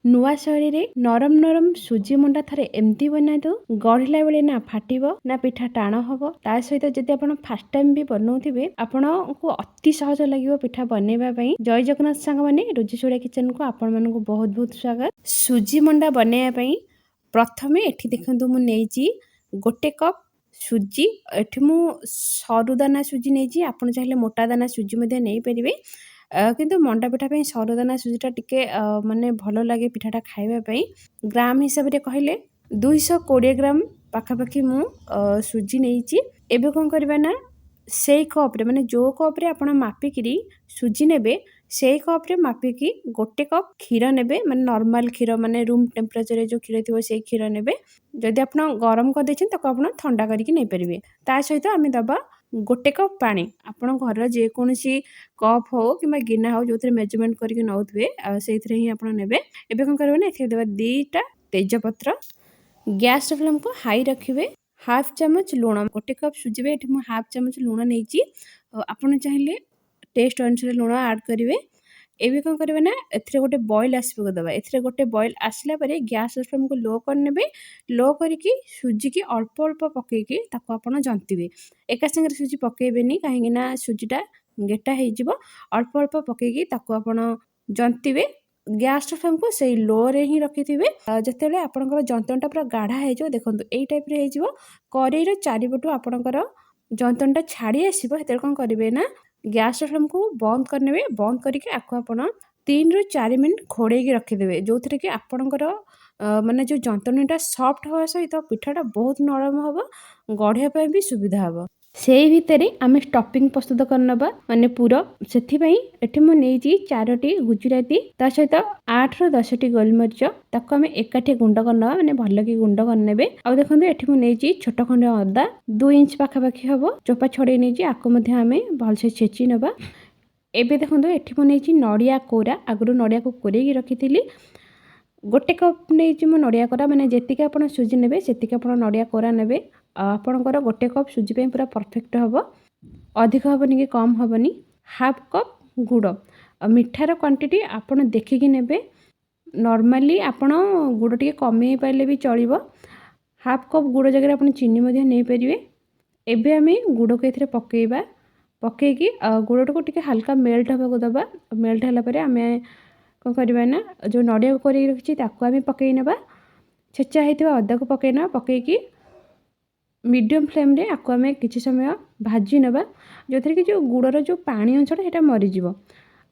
ନୂଆ ଶୈଳୀରେ ନରମ ନରମ ସୁଜି ମଣ୍ଡା ଥରେ ଏମିତି ବନାନ୍ତୁ, ଗଢ଼ିଲା ବେଳେ ନା ଫାଟିବ ନା ପିଠା ଟାଣ ହବ। ତା ସହିତ ଯଦି ଆପଣ ଫାଷ୍ଟ ଟାଇମ୍ ବି ବନଉଥିବେ, ଆପଣଙ୍କୁ ଅତି ସହଜ ଲାଗିବ ପିଠା ବନେଇବା ପାଇଁ। ଜୟ ଜଗନ୍ନାଥ ସାଙ୍ଗମାନେ, ରୁଚିଶୁଳିଆ କିଚେନକୁ ଆପଣମାନଙ୍କୁ ବହୁତ ବହୁତ ସ୍ୱାଗତ। ସୁଜି ମଣ୍ଡା ବନେଇବା ପାଇଁ ପ୍ରଥମେ ଏଠି ଦେଖନ୍ତୁ ମୁଁ ନେଇଛି 1 କପ୍ ସୁଜି। ଏଠି ମୁଁ ସରୁ ଦାନା ସୁଜି ନେଇଛି, ଆପଣ ଚାହିଁଲେ ମୋଟା ଦାନା ସୁଜି ମଧ୍ୟ ନେଇପାରିବେ। କିନ୍ତୁ ମଣ୍ଡା ପିଠା ପାଇଁ ସରୁଦାନା ସୁଜିଟା ଟିକେ ମାନେ ଭଲ ଲାଗେ ପିଠାଟା ଖାଇବା ପାଇଁ। ଗ୍ରାମ ହିସାବରେ କହିଲେ 220 ଗ୍ରାମ ପାଖାପାଖି ମୁଁ ସୁଜି ନେଇଛି। ଏବେ କ'ଣ କରିବା ନା, ସେଇ କପ୍ରେ ମାନେ ଯେଉଁ କପ୍ରେ ଆପଣ ମାପିକିରି ସୁଜି ନେବେ, ସେଇ କପ୍ରେ ମାପିକି 1 କପ୍ କ୍ଷୀର ନେବେ। ମାନେ ନର୍ମାଲ କ୍ଷୀର, ମାନେ ରୁମ୍ ଟେମ୍ପରେଚରରେ ଯେଉଁ କ୍ଷୀର ଥିବ ସେଇ କ୍ଷୀର ନେବେ। ଯଦି ଆପଣ ଗରମ କରିଦେଇଛନ୍ତି ତାକୁ ଆପଣ ଥଣ୍ଡା କରିକି ନେଇପାରିବେ। ତା ସହିତ ଆମେ ଦେବା 1 କପ୍ ପାଣି। ଆପଣ ଘରର ଯେକୌଣସି କପ୍ ହଉ କିମ୍ବା ଗିନା ହଉ ଯେଉଁଥିରେ ମେଜରମେଣ୍ଟ କରିକି ନେଉଥିବେ, ସେଇଥିରେ ହିଁ ଆପଣ ନେବେ। ଏବେ କ'ଣ କରିବେ ନା, ଏଥିରେ ଦେବା 2ଟା ତେଜପତ୍ର। ଗ୍ୟାସ୍ର ଫ୍ଲେମ୍କୁ ହାଇ ରଖିବେ। ହାଫ୍ ଚାମଚ ଲୁଣ, 1 କପ୍ ସୁଜିବେ ଏଠି ମୁଁ ହାଫ୍ ଚାମଚ ଲୁଣ ନେଇଛି। ଆପଣ ଚାହିଁଲେ ଟେଷ୍ଟ ଅନୁସାରେ ଲୁଣ ଆଡ଼୍ କରିବେ। ଏବେ କ'ଣ କରିବେ ନା, ଏଥିରେ ଗୋଟେ ବଏଲ୍ ଆସିବାକୁ ଦେବା। ଏଥିରେ ଗୋଟେ ବଏଲ୍ ଆସିଲା ପରେ ଗ୍ୟାସ୍ର ଫ୍ଲେମ୍କୁ ଲୋ କରିନେବେ। ଲୋ କରିକି ସୁଜିକି ଅଳ୍ପ ଅଳ୍ପ ପକେଇକି ତାକୁ ଆପଣ ଜନ୍ତିବେ। ଏକା ସାଙ୍ଗରେ ସୁଜି ପକେଇବେନି, କାହିଁକି ନା ସୁଜିଟା ଗେଟା ହେଇଯିବ। ଅଳ୍ପ ଅଳ୍ପ ପକେଇକି ତାକୁ ଆପଣ ଜନ୍ତିବେ। ଗ୍ୟାସ୍ର ଫ୍ଲେମ୍କୁ ସେଇ ଲୋରେ ହିଁ ରଖିଥିବେ। ଯେତେବେଳେ ଆପଣଙ୍କର ଯନ୍ତଣୀଟା ପୁରା ଗାଢ଼ା ହେଇଯିବ, ଦେଖନ୍ତୁ ଏଇ ଟାଇପ୍ରେ ହେଇଯିବ। କରେଇର ଚାରିପଟୁ ଆପଣଙ୍କର ଯନ୍ତଣୀଟା ଛାଡ଼ି ଆସିବ। ସେତେବେଳେ କ'ଣ କରିବେ ନା, ଗ୍ୟାସ୍ର ଫ୍ଲେମ୍କୁ ବନ୍ଦ କରିନେବେ। ବନ୍ଦ କରିକି ଆକୁ ଆପଣ 3ରୁ 4 ମିନିଟ୍ ଘୋଡ଼େଇକି ରଖିଦେବେ, ଯେଉଁଥିରେ କି ଆପଣଙ୍କର ମାନେ ଯେଉଁ ଯନ୍ତଣୀଟା ସଫ୍ଟ ହେବା ସହିତ ପିଠାଟା ବହୁତ ନରମ ହେବ, ଗଢ଼ିବା ପାଇଁ ବି ସୁବିଧା ହେବ। ସେଇ ଭିତରେ ଆମେ ଷ୍ଟଫିଂ ପ୍ରସ୍ତୁତ କରିନେବା, ମାନେ ପୁର। ସେଥିପାଇଁ ଏଠି ମୁଁ ନେଇଛି 4ଟି ଗୁଜୁରାତି, ତା ସହିତ 8ରୁ 10ଟି ଗୋଲମରିଚ। ତାକୁ ଆମେ ଏକାଠି ଗୁଣ୍ଡ କରିନେବା, ମାନେ ଭଲକି ଗୁଣ୍ଡ କରିନେବେ। ଆଉ ଦେଖନ୍ତୁ ଏଠି ମୁଁ ନେଇଛି ଛୋଟ ଖଣ୍ଡେ ଅଦା, 2 ଇଞ୍ଚ ପାଖାପାଖି ହେବ, ଚୋପା ଛଡ଼େଇ ନେଇଛି। ଆକୁ ମଧ୍ୟ ଆମେ ଭଲସେ ଛେଚି ନେବା। ଏବେ ଦେଖନ୍ତୁ ଏଠି ମୁଁ ନେଇଛି ନଡ଼ିଆ କୋରା। ଆଗରୁ ନଡ଼ିଆକୁ କୋରେଇକି ରଖିଥିଲି। 1 କପ୍ ନେଇଛି ମୁଁ ନଡ଼ିଆ କୋରା, ମାନେ ଯେତିକି ଆପଣ ସୁଜି ନେବେ ସେତିକି ଆପଣ ନଡ଼ିଆ କୋରା ନେବେ। ଆପଣଙ୍କର 1 କପ୍ ସୁଜି ପାଇଁ ପୁରା ପରଫେକ୍ଟ ହେବ। ଅଧିକ ହେବନି କି କମ୍ ହେବନି। ହାଫ୍ କପ୍ ଗୁଡ଼। ମିଠାର କ୍ୱାଣ୍ଟିଟି ଆପଣ ଦେଖିକି ନେବେ। ନର୍ମାଲି ଆପଣ ଗୁଡ଼ ଟିକେ କମେଇ ପାରିଲେ ବି ଚଳିବ। ହାଫ୍ କପ୍ ଗୁଡ଼ ଜାଗାରେ ଆପଣ ଚିନି ମଧ୍ୟ ନେଇପାରିବେ। ଏବେ ଆମେ ଗୁଡ଼କୁ ଏଥିରେ ପକେଇବା। ପକେଇକି ଗୁଡ଼ଟାକୁ ଟିକେ ହାଲକା ମେଲ୍ଟ ହେବାକୁ ଦେବା। ମେଲ୍ଟ ହେଲା ପରେ ଆମେ କ'ଣ କରିବା ନା, ଯେଉଁ ନଡ଼ିଆକୁ କୋରେଇକି ରଖିଛି ତାକୁ ଆମେ ପକେଇ ନେବା। ଛେଚା ହେଇଥିବା ଅଦାକୁ ପକେଇ ନେବା। ପକେଇକି ମିଡ଼ିୟମ୍ ଫ୍ଲେମ୍ରେ ଆକୁ ଆମେ କିଛି ସମୟ ଭାଜି ନେବା, ଯେଉଁଥିରେ କି ଯେଉଁ ଗୁଡ଼ର ଯେଉଁ ପାଣି ଅଂଶଟା ସେଇଟା ମରିଯିବ।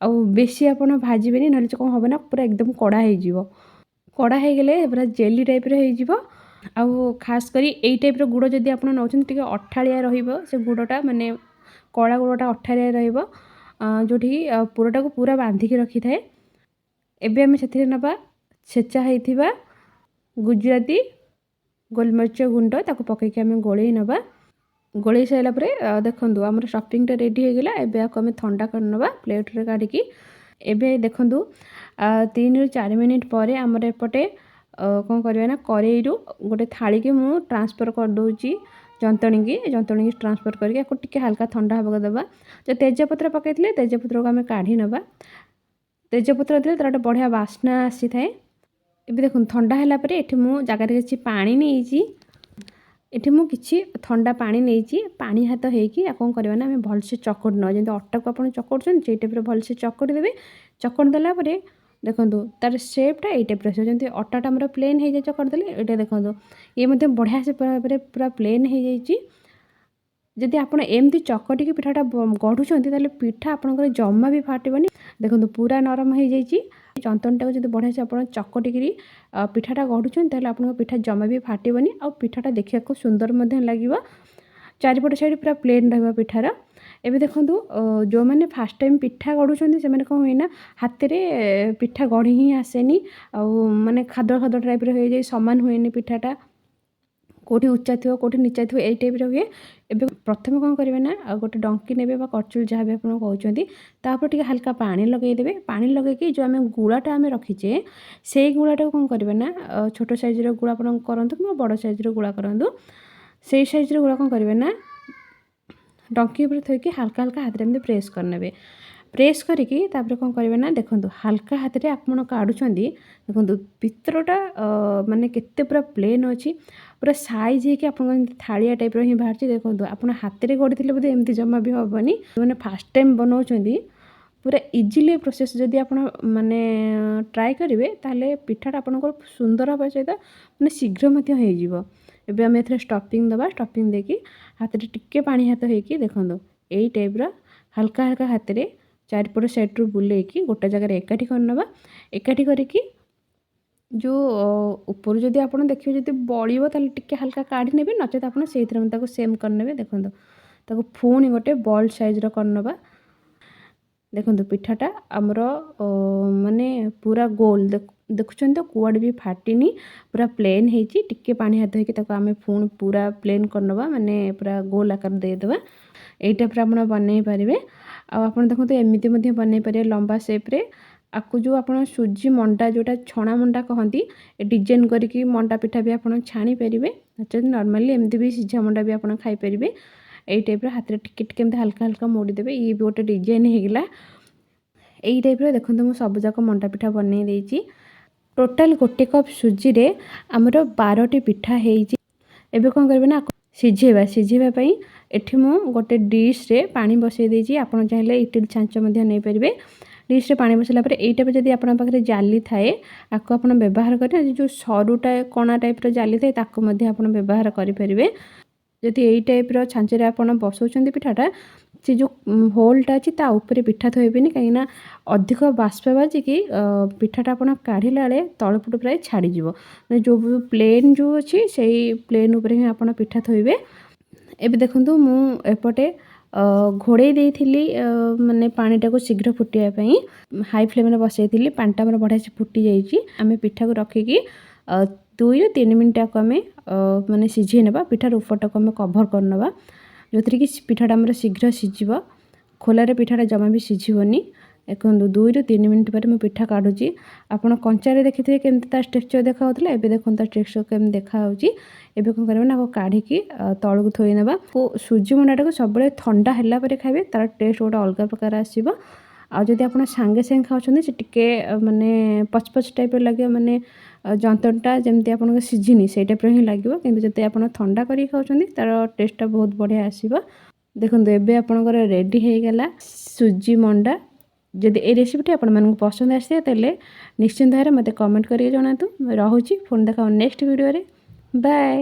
ଆଉ ବେଶୀ ଆପଣ ଭାଜିବେନି, ନହେଲେ କ'ଣ ହେବ ନା, ପୁରା ଏକଦମ କଡ଼ା ହେଇଯିବ। କଡ଼ା ହେଇଗଲେ ପୁରା ଜେଲି ଟାଇପ୍ର ହେଇଯିବ। ଆଉ ଖାସ୍ କରି ଏଇ ଟାଇପ୍ର ଗୁଡ଼ ଯଦି ଆପଣ ନେଉଛନ୍ତି, ଟିକେ ଅଠାଳିଆ ରହିବ ସେ ଗୁଡ଼ଟା, ମାନେ କଳା ଗୁଡ଼ଟା ଅଠାଳିଆ ରହିବ, ଯେଉଁଠିକି ପୁରଟାକୁ ପୁରା ବାନ୍ଧିକି ରଖିଥାଏ। ଏବେ ଆମେ ସେଥିରେ ନେବା ଛେଚା ହେଇଥିବା ଗୁଜୁରାତି, ଗୋଲମରିଚ ଗୁଣ୍ଡ, ତାକୁ ପକେଇକି ଆମେ ଗୋଳେଇ ନେବା। ଗୋଳେଇ ସାରିଲା ପରେ ଦେଖନ୍ତୁ ଆମର ଷ୍ଟଫିଂଟା ରେଡ଼ି ହୋଇଗଲା। ଏବେ ଆକୁ ଆମେ ଥଣ୍ଡା କରିନେବା ପ୍ଲେଟ୍ରେ କାଢ଼ିକି। ଏବେ ଦେଖନ୍ତୁ 3ରୁ 4 ମିନିଟ୍ ପରେ ଆମର ଏପଟେ କ'ଣ କରିବା ନା, କରେଇରୁ ଗୋଟେ ଥାଳିକି ମୁଁ ଟ୍ରାନ୍ସଫର୍ କରିଦେଉଛି ଯନ୍ତଣୀକି ଟ୍ରାନ୍ସଫର୍ କରିକି ଆକୁ ଟିକେ ହାଲକା ଥଣ୍ଡା ହେବାକୁ ଦେବା। ଯେଉଁ ତେଜପତ୍ର ପକାଇଥିଲେ, ତେଜପତ୍ରକୁ ଆମେ କାଢ଼ି ନେବା। ତେଜପତ୍ର ଦେଲେ ତା'ର ଗୋଟେ ବଢ଼ିଆ ବାସ୍ନା ଆସିଥାଏ। ଏବେ ଦେଖନ୍ତୁ ଥଣ୍ଡା ହେଲା ପରେ ଏଠି ମୁଁ ଜାଗାରେ କିଛି ପାଣି ନେଇଛି। ଏଠି ମୁଁ କିଛି ଥଣ୍ଡା ପାଣି ନେଇଛି। ପାଣି ହାତ ହେଇକି ଆଉ କ'ଣ କରିବା ନା, ଆମେ ଭଲସେ ଚକଟି ନେବା। ଯେମିତି ଅଟାକୁ ଆପଣ ଚକଟୁଛନ୍ତି ସେଇ ଟାଇପ୍ରେ ଭଲସେ ଚକଟି ଦେବେ। ଚକଟି ଦେଲା ପରେ ଦେଖନ୍ତୁ ତା'ର ସେପ୍ଟା ଏଇ ଟାଇପ୍ର ଆସିବ। ଯେମିତି ଅଟାଟା ଆମର ପ୍ଲେନ୍ ହେଇଯାଏ ଚକଟି ଦେଲେ, ଏଇଟା ଦେଖନ୍ତୁ ଇଏ ମଧ୍ୟ ବଢ଼ିଆ ସେ ଭାବରେ ପୁରା ପ୍ଲେନ୍ ହେଇଯାଇଛି। ଯଦି ଆପଣ ଏମିତି ଚକଟିକି ପିଠାଟା ଗଢ଼ୁଛନ୍ତି, ତାହେଲେ ପିଠା ଆପଣଙ୍କର ଜମା ବି ଫାଟିବନି। ଦେଖନ୍ତୁ ପୁରା ନରମ ହେଇଯାଇଛି। ଯନ୍ତଣୀଟାକୁ ଯଦି ବଢ଼ିଆ ସେ ଆପଣ ଚକଟିକିରି ପିଠାଟା ଗଢ଼ୁଛନ୍ତି, ତାହେଲେ ଆପଣଙ୍କ ପିଠା ଜମା ବି ଫାଟିବନି। ଆଉ ପିଠାଟା ଦେଖିବାକୁ ସୁନ୍ଦର ମଧ୍ୟ ଲାଗିବ। ଚାରିପଟ ସାଇଡ଼୍ ପୁରା ପ୍ଲେନ୍ ରହିବ ପିଠାର। ଏବେ ଦେଖନ୍ତୁ ଯେଉଁମାନେ ଫାଷ୍ଟ ଟାଇମ୍ ପିଠା ଗଢ଼ୁଛନ୍ତି, ସେମାନେ କ'ଣ ହୁଏ ନା, ହାତରେ ପିଠା ଗଢ଼ି ହିଁ ଆସେନି। ଆଉ ମାନେ ଖାଦଡ଼ ଖାଦଡ଼ ଟାଇପ୍ର ହେଇଯାଏ, ସମାନ ହୁଏନି ପିଠାଟା। କେଉଁଠି ଉଚ୍ଚା ଥିବ, କେଉଁଠି ନିଚା ଥିବ, ଏଇ ଟାଇପ୍ର ହୁଏ। ଏବେ ପ୍ରଥମେ କ'ଣ କରିବେ ନା, ଆଉ ଗୋଟେ ଡଙ୍କି ନେବେ ବା କରଚୁଲି ଯାହା ବି ଆପଣ କହୁଛନ୍ତି, ତାପରେ ଟିକେ ହାଲକା ପାଣି ଲଗାଇଦେବେ। ପାଣି ଲଗାଇକି ଯେଉଁ ଆମେ ଗୁଳାଟା ଆମେ ରଖିଛେ, ସେଇ ଗୁଳାଟାକୁ କ'ଣ କରିବେ ନା, ଛୋଟ ସାଇଜ୍ର ଗୁଳା ଆପଣ କରନ୍ତୁ କିମ୍ବା ବଡ଼ ସାଇଜ୍ର ଗୁଳା କରନ୍ତୁ। ସେଇ ସାଇଜ୍ର ଗୁଳା କ'ଣ କରିବେ ନା, ଡଙ୍କି ଉପରେ ଥୋଇକି ହାଲକା ହାଲକା ହାତରେ ଏମିତି ପ୍ରେସ୍ କରିନେବେ। ପ୍ରେସ୍ କରିକି ତାପରେ କ'ଣ କରିବେ ନା ଦେଖନ୍ତୁ ହାଲକା ହାତରେ ଆପଣ କାଢ଼ୁଛନ୍ତି ଦେଖନ୍ତୁ ଭିତରଟା ମାନେ କେତେ ପୁରା ପ୍ଲେନ୍ ଅଛି ପୁରା ସାଇଜ୍ ହେଇକି ଆପଣଙ୍କ ଯେମିତି ଥାଳିଆ ଟାଇପ୍ର ହିଁ ବାହାରିଛି ଦେଖନ୍ତୁ ଆପଣ ହାତରେ ଗଢ଼ିଥିଲେ ବୋଧେ ଏମିତି ଜମା ବି ହେବନି ମାନେ ଫାର୍ଷ୍ଟ ଟାଇମ୍ ବନାଉଛନ୍ତି ପୁରା ଇଜିଲି ପ୍ରୋସେସ୍ ଯଦି ଆପଣ ମାନେ ଟ୍ରାଏ କରିବେ ତାହେଲେ ପିଠାଟା ଆପଣଙ୍କର ସୁନ୍ଦର ହେବା ସହିତ ମାନେ ଶୀଘ୍ର ମଧ୍ୟ ହେଇଯିବ। ଏବେ ଆମେ ଏଥିରେ ଷ୍ଟଫିଂ ଦେବା ଷ୍ଟଫିଂ ଦେଇକି ହାତରେ ଟିକେ ପାଣି ହାତ ହେଇକି ଦେଖନ୍ତୁ ଏଇ ଟାଇପ୍ର ହାଲକା ହାଲକା ହାତରେ ଚାରିପଟ ସାଇଡ଼୍ରୁ ବୁଲେଇକି ଗୋଟେ ଜାଗାରେ ଏକାଠି କରିନେବା ଏକାଠି କରିକି ଯେଉଁ ଉପରୁ ଯଦି ଆପଣ ଦେଖିବେ ଯଦି ବଳିବ ତାହେଲେ ଟିକେ ହାଲକା କାଢ଼ି ନେବେ ନଚେତ ଆପଣ ସେଇଥିରେ ତାକୁ ସେମ୍ କରିନେବେ ଦେଖନ୍ତୁ ତାକୁ ପୁଣି ଗୋଟେ ବଲ୍ ସାଇଜ୍ର କରିନେବା ଦେଖନ୍ତୁ ପିଠାଟା ଆମର ମାନେ ପୁରା ଗୋଲ ଦେଖୁଛନ୍ତି ତ କୁଆଡ଼େ ବି ଫାଟିନି ପୁରା ପ୍ଲେନ୍ ହେଇଛି ଟିକେ ପାଣି ହାତ ହେଇକି ତାକୁ ଆମେ ପୁଣି ପୁରା ପ୍ଲେନ୍ କରିନେବା ମାନେ ପୁରା ଗୋଲ ଆକାର ଦେଇଦେବା ଏଇ ଟାଇପ୍ର ଆପଣ ବନେଇ ପାରିବେ। ଆଉ ଆପଣ ଦେଖନ୍ତୁ ଏମିତି ମଧ୍ୟ ବନେଇ ପାରିବେ ଲମ୍ବା ସେପ୍ରେ ଆକୁ ଯେଉଁ ଆପଣ ସୁଜି ମଣ୍ଡା ଯେଉଁଟା ଛଣା ମଣ୍ଡା କହନ୍ତି ଡିଜାଇନ୍ କରିକି ମଣ୍ଡା ପିଠା ବି ଆପଣ ଛାଣି ପାରିବେ ନଚେତ ନର୍ମାଲି ଏମିତି ବି ସିଝା ମଣ୍ଡା ବି ଆପଣ ଖାଇପାରିବେ। ଏଇ ଟାଇପ୍ର ହାତରେ ଟିକେ ଟିକେ ଏମିତି ହାଲକା ହାଲକା ମୋଡ଼ିଦେବେ ଇଏ ବି ଗୋଟେ ଡିଜାଇନ୍ ହେଇଗଲା। ଏଇ ଟାଇପ୍ର ଦେଖନ୍ତୁ ମୁଁ ସବୁଯାକ ମଣ୍ଡା ପିଠା ବନେଇ ଦେଇଛି ଟୋଟାଲ୍ ଗୋଟେ କପ୍ ସୁଜିରେ ଆମର 12ଟି ପିଠା ହେଇଛି। ଏବେ କ'ଣ କରିବେ ନା ସିଝେଇବା ପାଇଁ ଏଠି ମୁଁ ଗୋଟେ ଡିଶ୍ରେ ପାଣି ବସାଇ ଦେଇଛି ଆପଣ ଚାହିଁଲେ ଇଟିଲି ଛାଞ୍ଚ ମଧ୍ୟ ନେଇପାରିବେ। ଡିଶ୍ରେ ପାଣି ବସାଇଲା ପରେ ଏଇଟା ଯଦି ଆପଣଙ୍କ ପାଖରେ ଜାଲି ଥାଏ ଆକୁ ଆପଣ ବ୍ୟବହାର କରିବେ ଯେଉଁ ସରୁଟା କଣା ଟାଇପ୍ର ଜାଲି ଥାଏ ତାକୁ ମଧ୍ୟ ଆପଣ ବ୍ୟବହାର କରିପାରିବେ। ଯଦି ଏଇ ଟାଇପ୍ର ଛାଞ୍ଚରେ ଆପଣ ବସାଉଛନ୍ତି ପିଠାଟା ସେ ଯେଉଁ ହୋଲ୍ଟା ଅଛି ତା ଉପରେ ପିଠା ଥୋଇବେନି କାହିଁକିନା ଅଧିକ ବାଷ୍ପ ବାଜିକି ପିଠାଟା ଆପଣ କାଢ଼ିଲା ବେଳେ ତଳପଟୁ ପ୍ରାୟ ଛାଡ଼ିଯିବ ଯେଉଁ ପ୍ଲେନ୍ ଯେଉଁ ଅଛି ସେଇ ପ୍ଲେନ୍ ଉପରେ ହିଁ ଆପଣ ପିଠା ଥୋଇବେ। ଏବେ ଦେଖନ୍ତୁ ମୁଁ ଏପଟେ ଘୋଡ଼େଇ ଦେଇଥିଲି ମାନେ ପାଣିଟାକୁ ଶୀଘ୍ର ଫୁଟିବା ପାଇଁ ହାଇ ଫ୍ଲେମ୍ରେ ବସାଇଥିଲି ପାଣିଟା ଆମର ବଢ଼ିଆ ସେ ଫୁଟି ଯାଇଛି ଆମେ ପିଠାକୁ ରଖିକି 2ରୁ 3 ମିନିଟ୍ ଆକୁ ଆମେ ମାନେ ସିଝେଇ ନେବା ପିଠାର ଉପରଟାକୁ ଆମେ କଭର୍ କରିନେବା ଯେଉଁଥିରେ କି ପିଠାଟା ଆମର ଶୀଘ୍ର ସିଝିବ ଖୋଲାରେ ପିଠାଟା ଜମା ବି ସିଝିବନି। ଦେଖନ୍ତୁ 2ରୁ 3 ମିନିଟ୍ ପରେ ମୁଁ ପିଠା କାଢ଼ୁଛି ଆପଣ କଞ୍ଚାରେ ଦେଖିଥିବେ କେମିତି ତା ଟେକ୍ସଚର ଦେଖାହେଉଥିଲା ଏବେ ଦେଖନ୍ତୁ ତା ଟେକ୍ସଚର କେମିତି ଦେଖାହେଉଛି। ଏବେ କ'ଣ କରିବା ନା ଆକୁ କାଢ଼ିକି ତଳକୁ ଥୋଇନେବା ସୁଜି ମଣ୍ଡାଟାକୁ ସବୁବେଳେ ଥଣ୍ଡା ହେଲା ପରେ ଖାଇବେ ତାର ଟେଷ୍ଟ ଗୋଟେ ଅଲଗା ପ୍ରକାର ଆସିବ। ଆଉ ଯଦି ଆପଣ ସାଙ୍ଗେ ସାଙ୍ଗେ ଖାଉଛନ୍ତି ସେ ଟିକେ ମାନେ ପଚପଚ ଟାଇପ୍ର ଲାଗିବ ମାନେ ଯନ୍ତ୍ରଟା ଯେମିତି ଆପଣଙ୍କ ସିଝିନି ସେଇ ଟାଇପ୍ର ହିଁ ଲାଗିବ କିନ୍ତୁ ଯଦି ଆପଣ ଥଣ୍ଡା କରିକି ଖାଉଛନ୍ତି ତାର ଟେଷ୍ଟଟା ବହୁତ ବଢ଼ିଆ ଆସିବ। ଦେଖନ୍ତୁ ଏବେ ଆପଣଙ୍କର ରେଡ଼ି ହେଇଗଲା ସୁଜି ମଣ୍ଡା। ଯଦି এই ରେସିପିଟି ଆପଣମାନଙ୍କୁ ପସନ୍ଦ ଆସିଥାଏ ତାହେଲେ ନିଶ୍ଚିନ୍ତ ଭାବରେ ମୋତେ କମେଣ୍ଟ କରିକି ଜଣାନ୍ତୁ। ରହୁଛି ପୁଣି ଦେଖା ନେକ୍ସଟ ଭିଡ଼ିଓରେ ବାଏ।